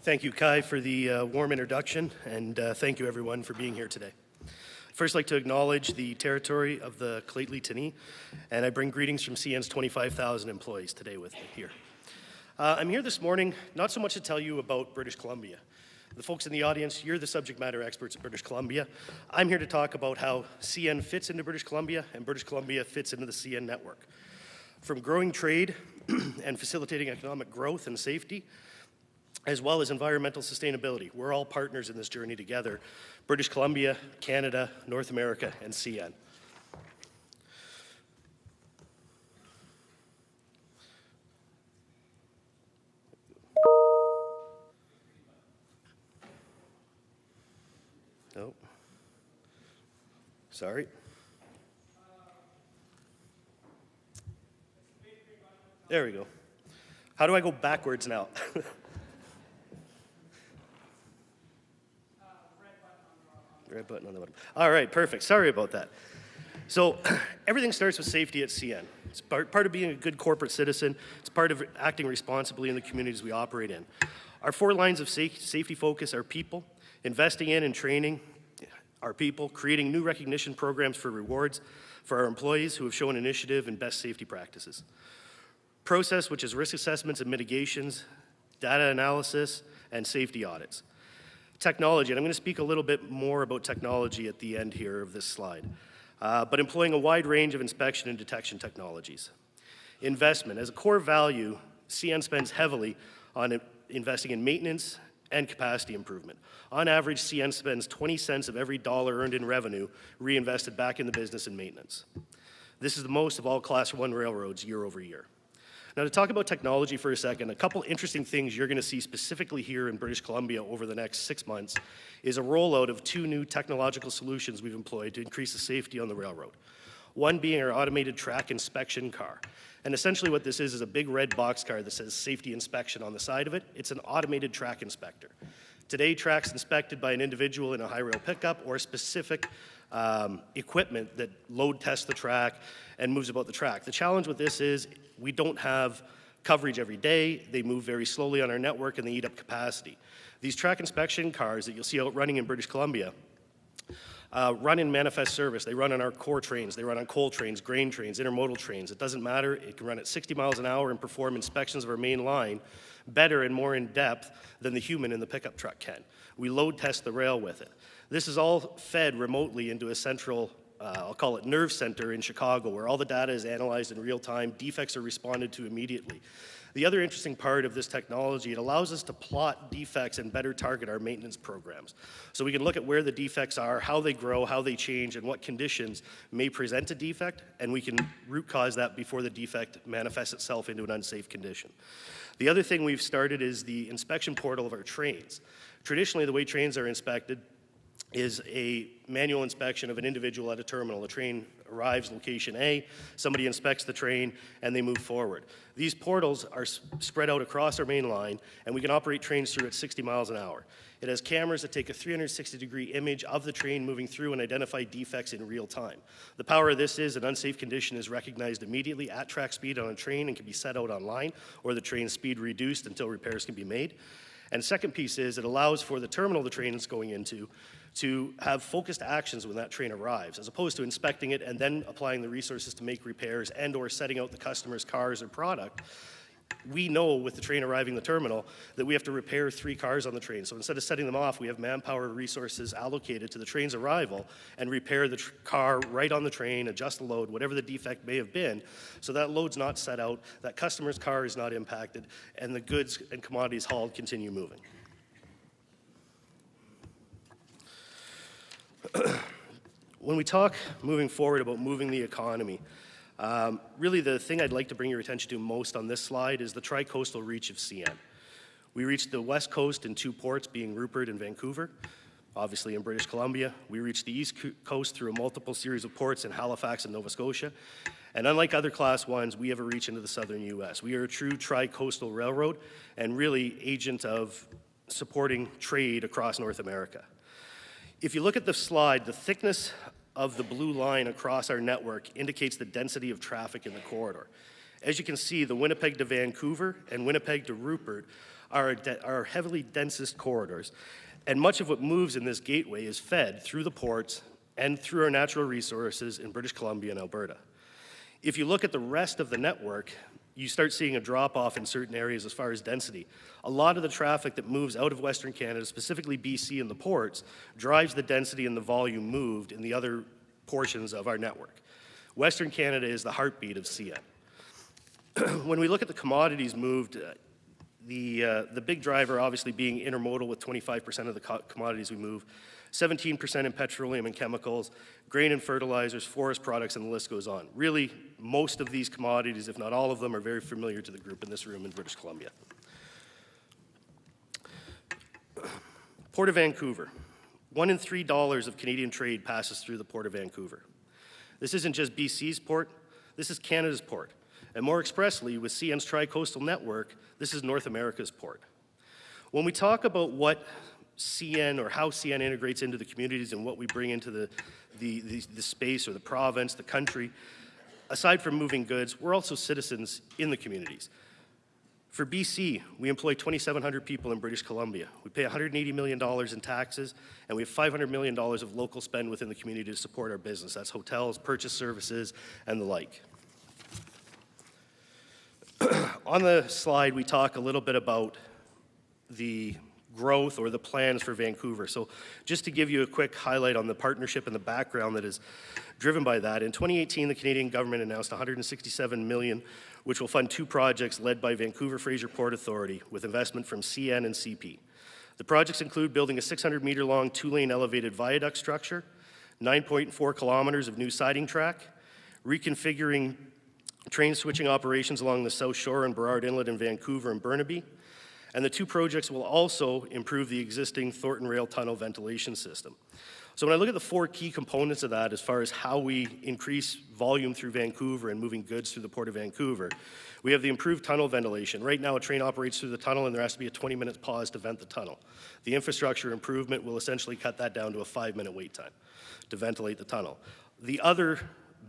Thank you, Kai, for the warm introduction, and thank you, everyone, for being here today. I'd first like to acknowledge the territory of the Lheidli-T'enneh, and I bring greetings from CN's 25,000 employees today with me here. I'm here this morning not so much to tell you about British Columbia. The folks in the audience, you're the subject matter experts of British Columbia. I'm here to talk about how CN fits into British Columbia and British Columbia fits into the CN network. From growing trade and facilitating economic growth and safety, as well as environmental sustainability. We're all partners in this journey together. British Columbia, Canada, North America, and CN. Oh, sorry. There we go. How do I go backwards now? Red button on the bottom. All right, perfect. Sorry about that. So everything starts with safety at CN. It's part of being a good corporate citizen. It's part of acting responsibly in the communities we operate in. Our 4 lines of safety focus are people, investing in and training our people, creating new recognition programs for rewards for our employees who have shown initiative and best safety practices. Process, which is risk assessments and mitigations, data analysis, and safety audits. Technology, and I'm going to speak a little bit more about technology at the end here of this slide, but employing a wide range of inspection and detection technologies. Investment, as a core value, CN spends heavily on investing in maintenance and capacity improvement. On average, CN spends 20 cents of every dollar earned in revenue reinvested back in the business and maintenance. This is the most of all Class 1 railroads year over year. Now, to talk about technology for a second, a couple interesting things you're going to see specifically here in British Columbia over the next 6 months is a rollout of 2 new technological solutions we've employed to increase the safety on the railroad. One being our automated track inspection car. And essentially what this is a big red box car that says safety inspection on the side of it. It's an automated track inspector. Today, track's inspected by an individual in a high rail pickup or specific equipment that load tests the track and moves about the track. The challenge with this is we don't have coverage every day. They move very slowly on our network and they eat up capacity. These track inspection cars that you'll see out running in British Columbia run in manifest service. They run on our core trains. They run on coal trains, grain trains, intermodal trains. It doesn't matter. It can run at 60 miles an hour and perform inspections of our main line better and more in depth than the human in the pickup truck can. We load test the rail with it. This is all fed remotely into a central, I'll call it nerve center in Chicago, where all the data is analyzed in real time, defects are responded to immediately. The other interesting part of this technology, it allows us to plot defects and better target our maintenance programs. So we can look at where the defects are, how they grow, how they change, and what conditions may present a defect, and we can root cause that before the defect manifests itself into an unsafe condition. The other thing we've started is the inspection portal of our trains. Traditionally, the way trains are inspected is a manual inspection of an individual at a terminal. The train arrives location A, somebody inspects the train, and they move forward. These portals are spread out across our main line, and we can operate trains through at 60 miles an hour. It has cameras that take a 360-degree image of the train moving through and identify defects in real time. The power of this is an unsafe condition is recognized immediately at track speed on a train and can be set out online, or the train's speed reduced until repairs can be made. And second piece is it allows for the terminal the train is going into to have focused actions when that train arrives, as opposed to inspecting it and then applying the resources to make repairs and or setting out the customer's cars or product. We know with the train arriving the terminal that we have to repair 3 cars on the train. So instead of setting them off, we have manpower resources allocated to the train's arrival and repair the car right on the train, adjust the load, whatever the defect may have been, so that load's not set out, that customer's car is not impacted, and the goods and commodities hauled continue moving. When we talk moving forward about moving the economy, really the thing I'd like to bring your attention to most on this slide is the tri-coastal reach of CN. We reach the west coast in 2 ports, being Rupert and Vancouver, obviously in British Columbia. We reach the east coast through a multiple series of ports in Halifax and Nova Scotia. And unlike other Class 1s, we have a reach into the southern U.S. We are a true tri-coastal railroad and really agent of supporting trade across North America. If you look at the slide, the thickness of the blue line across our network indicates the density of traffic in the corridor. As you can see, the Winnipeg to Vancouver and Winnipeg to Rupert are our heavily densest corridors, and much of what moves in this gateway is fed through the ports and through our natural resources in British Columbia and Alberta. If you look at the rest of the network, you start seeing a drop-off in certain areas as far as density. A lot of the traffic that moves out of Western Canada, specifically BC and the ports, drives the density and the volume moved in the other portions of our network. Western Canada is the heartbeat of CN. When we look at the commodities moved, the big driver obviously being intermodal with 25% of the commodities we move, 17% in petroleum and chemicals, grain and fertilizers, forest products, and the list goes on. Really, most of these commodities, if not all of them, are very familiar to the group in this room in British Columbia. Port of Vancouver. $1 in $3 of Canadian trade passes through the Port of Vancouver. This isn't just BC's port, this is Canada's port. And more expressly, with CN's tri-coastal network, this is North America's port. When we talk about what CN or how CN integrates into the communities and what we bring into the space or the province, the country, aside from moving goods, we're also citizens in the communities. For BC, we employ 2,700 people in British Columbia. We pay $180 million in taxes, and we have $500 million of local spend within the community to support our business. That's hotels, purchase services, and the like. On the slide, we talk a little bit about the growth or the plans for Vancouver. So just to give you a quick highlight on the partnership and the background that is driven by that, in 2018, the Canadian government announced $167 million, which will fund two projects led by Vancouver Fraser Port Authority with investment from CN and CP. The projects include building a 600-meter-long two-lane elevated viaduct structure, 9.4 kilometers of new siding track, reconfiguring train switching operations along the South Shore and Burrard Inlet in Vancouver and Burnaby, and the two projects will also improve the existing Thornton Rail Tunnel ventilation system. So when I look at the four key components of that as far as how we increase volume through Vancouver and moving goods through the Port of Vancouver, we have the improved tunnel ventilation. Right now, a train operates through the tunnel and there has to be a 20-minute pause to vent the tunnel. The infrastructure improvement will essentially cut that down to a 5-minute wait time to ventilate the tunnel. The other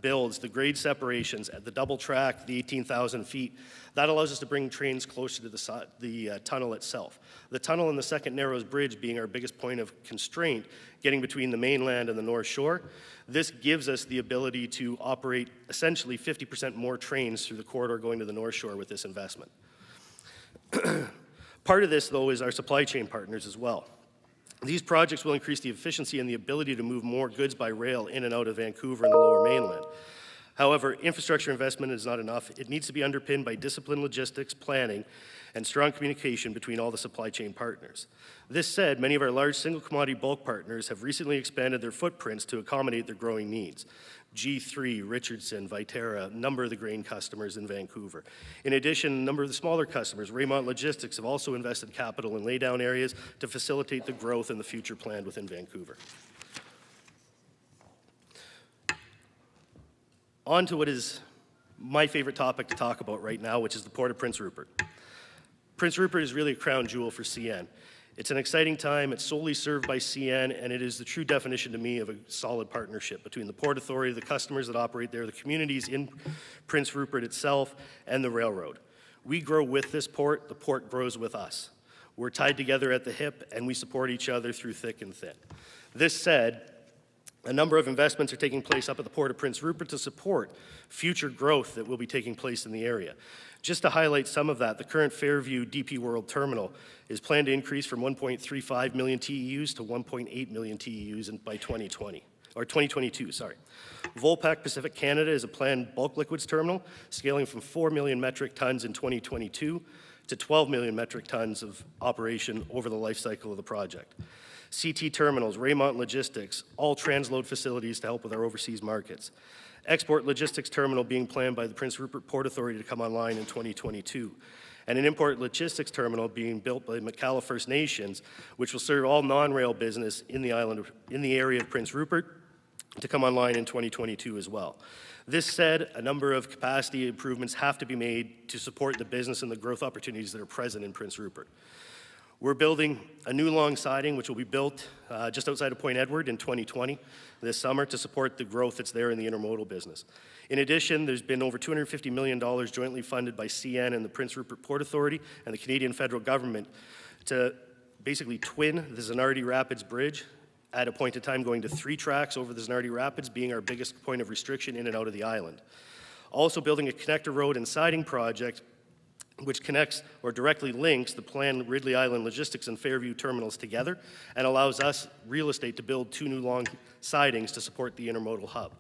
builds, the grade separations at the double track, the 18,000 feet, that allows us to bring trains closer to the tunnel itself. The tunnel and the second Narrows Bridge being our biggest point of constraint, getting between the mainland and the North Shore, this gives us the ability to operate essentially 50% more trains through the corridor going to the North Shore with this investment. Part of this, though, is our supply chain partners as well. These projects will increase the efficiency and the ability to move more goods by rail in and out of Vancouver and the Lower Mainland. However, infrastructure investment is not enough. It needs to be underpinned by disciplined logistics, planning, and strong communication between all the supply chain partners. This said, many of our large single commodity bulk partners have recently expanded their footprints to accommodate their growing needs. G3, Richardson, Viterra, a number of the grain customers in Vancouver. In addition, a number of the smaller customers, Raymont Logistics, have also invested capital in laydown areas to facilitate the growth and the future planned within Vancouver. On to what is my favorite topic to talk about right now, which is the Port of Prince Rupert. Prince Rupert is really a crown jewel for CN. It's an exciting time, it's solely served by CN, and it is the true definition to me of a solid partnership between the Port Authority, the customers that operate there, the communities in Prince Rupert itself, and the railroad. We grow with this port, the port grows with us. We're tied together at the hip, and we support each other through thick and thin. This said, a number of investments are taking place up at the Port of Prince Rupert to support future growth that will be taking place in the area. Just to highlight some of that, the current Fairview DP World Terminal is planned to increase from 1.35 million TEUs to 1.8 million TEUs by 2022. Volpac Pacific Canada is a planned bulk liquids terminal scaling from 4 million metric tons in 2022 to 12 million metric tons of operation over the life cycle of the project. CT Terminals, Raymont Logistics, all transload facilities to help with our overseas markets. Export Logistics Terminal being planned by the Prince Rupert Port Authority to come online in 2022. And an import logistics terminal being built by Macalla First Nations, which will serve all non-rail business in the area of Prince Rupert to come online in 2022 as well. This said, a number of capacity improvements have to be made to support the business and the growth opportunities that are present in Prince Rupert. We're building a new long siding, which will be built just outside of Point Edward in 2020 this summer to support the growth that's there in the intermodal business. In addition, there's been over $250 million jointly funded by CN and the Prince Rupert Port Authority and the Canadian federal government to basically twin the Zanardi Rapids Bridge at a point in time going to 3 tracks over the Zanardi Rapids, being our biggest point of restriction in and out of the island. Also building a connector road and siding project which connects or directly links the planned Ridley Island Logistics and Fairview terminals together and allows us, real estate, to build 2 new long sidings to support the intermodal hub.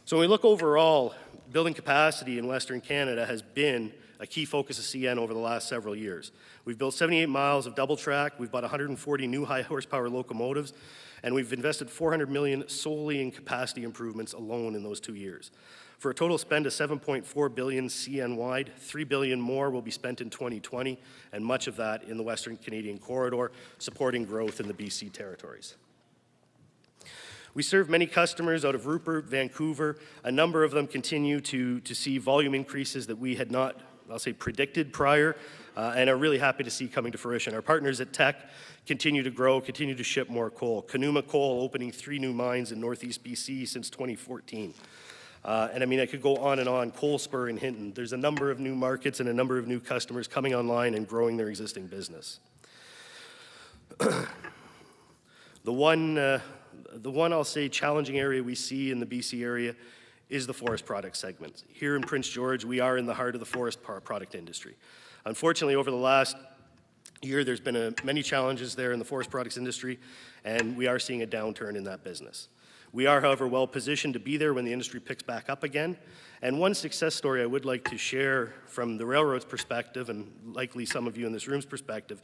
So when we look overall, building capacity in Western Canada has been a key focus of CN over the last several years. We've built 78 miles of double track, we've bought 140 new high horsepower locomotives, and we've invested $400 million solely in capacity improvements alone in those 2 years. For a total spend of $7.4 billion CN-wide, $3 billion more will be spent in 2020, and much of that in the Western Canadian corridor, supporting growth in the BC territories. We serve many customers out of Rupert, Vancouver. A number of them continue to see volume increases that we had not, I'll say, predicted prior, and are really happy to see coming to fruition. Our partners at Teck continue to grow, continue to ship more coal. Kanuma Coal opening 3 new mines in Northeast BC since 2014. And I mean, I could go on and on. Coal Spur in Hinton. There's a number of new markets and a number of new customers coming online and growing their existing business. The one I'll say challenging area we see in the BC area is the forest product segment. Here in Prince George, we are in the heart of the forest product industry. Unfortunately, over the last year, there's been many challenges there in the forest products industry, and we are seeing a downturn in that business. We are, however, well positioned to be there when the industry picks back up again. And one success story I would like to share from the railroad's perspective, and likely some of you in this room's perspective,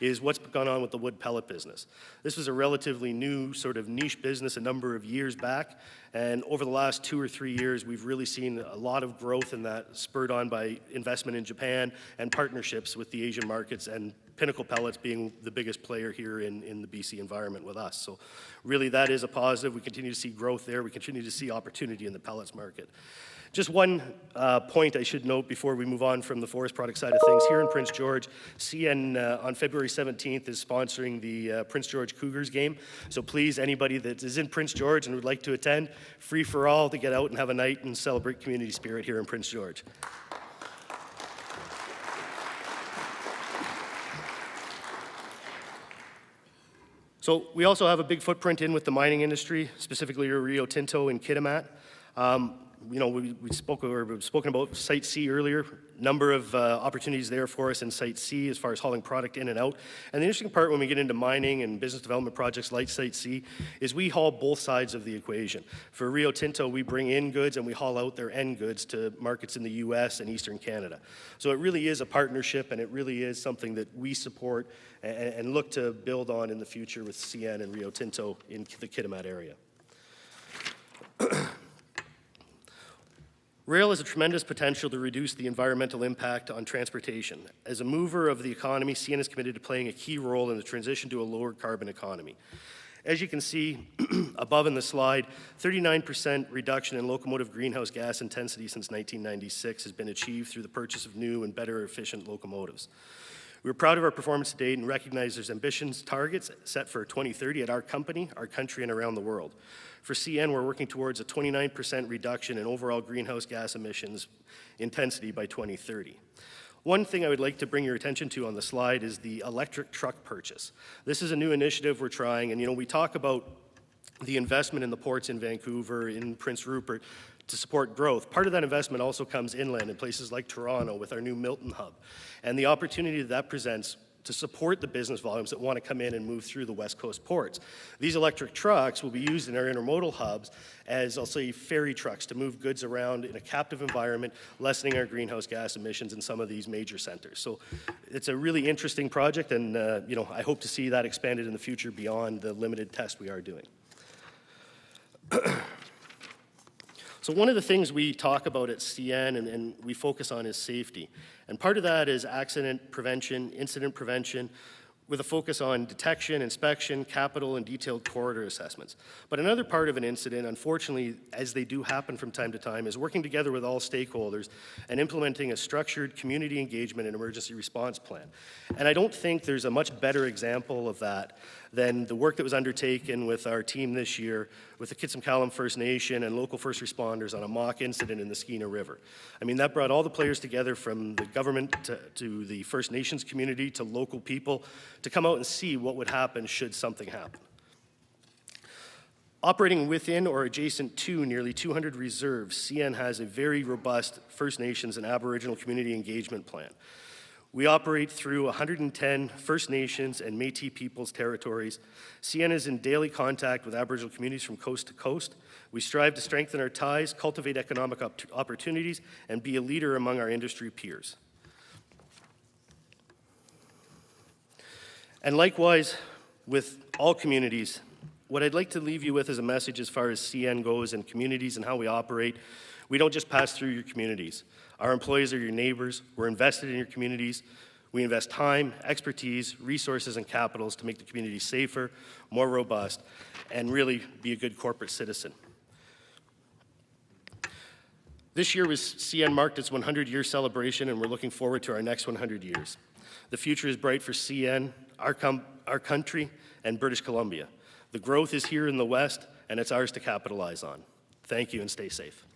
is what's gone on with the wood pellet business. This was a relatively new sort of niche business a number of years back, and over the last 2 or 3 years, we've really seen a lot of growth in that, spurred on by investment in Japan and partnerships with the Asian markets, and Pinnacle Pellets being the biggest player here in the BC environment with us. So really that is a positive. We continue to see growth there. We continue to see opportunity in the pellets market. Just one point I should note before we move on from the forest product side of things. Here in Prince George, CN on February 17th is sponsoring the Prince George Cougars game. So please, anybody that is in Prince George and would like to attend, free for all to get out and have a night and celebrate community spirit here in Prince George. So we also have a big footprint in with the mining industry, specifically Rio Tinto in Kitimat. You know, we've spoken about Site C earlier. Number of opportunities there for us in Site C as far as hauling product in and out. And the interesting part when we get into mining and business development projects like Site C is we haul both sides of the equation. For Rio Tinto, we bring in goods and we haul out their end goods to markets in the US and Eastern Canada. So it really is a partnership, and it really is something that we support and look to build on in the future with CN and Rio Tinto in the Kitimat area. Rail has a tremendous potential to reduce the environmental impact on transportation. As a mover of the economy, CN is committed to playing a key role in the transition to a lower carbon economy. As you can see above in the slide, 39% reduction in locomotive greenhouse gas intensity since 1996 has been achieved through the purchase of new and better efficient locomotives. We're proud of our performance to date and recognize there's ambitious targets set for 2030 at our company, our country, and around the world. For CN, we're working towards a 29% reduction in overall greenhouse gas emissions intensity by 2030. One thing I would like to bring your attention to on the slide is the electric truck purchase. This is a new initiative we're trying, and you know, we talk about the investment in the ports in Vancouver, in Prince Rupert, to support growth. Part of that investment also comes inland in places like Toronto with our new Milton hub, and the opportunity that presents to support the business volumes that want to come in and move through the West Coast ports. These electric trucks will be used in our intermodal hubs as, I'll say, ferry trucks to move goods around in a captive environment, lessening our greenhouse gas emissions in some of these major centers. So it's a really interesting project, and you know, I hope to see that expanded in the future beyond the limited test we are doing. So one of the things we talk about at CN and we focus on is safety. And part of that is accident prevention, incident prevention. with a focus on detection, inspection, capital, and detailed corridor assessments. But another part of an incident, unfortunately, as they do happen from time to time, is working together with all stakeholders and implementing a structured community engagement and emergency response plan. And I don't think there's a much better example of that than the work that was undertaken with our team this year with the Kitsum-Callum First Nation and local first responders on a mock incident in the Skeena River. I mean, that brought all the players together from the government to the First Nations community to local people to come out and see what would happen should something happen. Operating within or adjacent to nearly 200 reserves, CN has a very robust First Nations and Aboriginal community engagement plan. We operate through 110 First Nations and Métis Peoples territories. CN is in daily contact with Aboriginal communities from coast to coast. We strive to strengthen our ties, cultivate economic opportunities, and be a leader among our industry peers. And likewise, with all communities, what I'd like to leave you with as a message as far as CN goes and communities and how we operate, we don't just pass through your communities. Our employees are your neighbors. We're invested in your communities. We invest time, expertise, resources, and capitals to make the community safer, more robust, and really be a good corporate citizen. This year CN marked its 100-year celebration, and we're looking forward to our next 100 years. The future is bright for CN, our country, and British Columbia. The growth is here in the West, and it's ours to capitalize on. Thank you, and stay safe.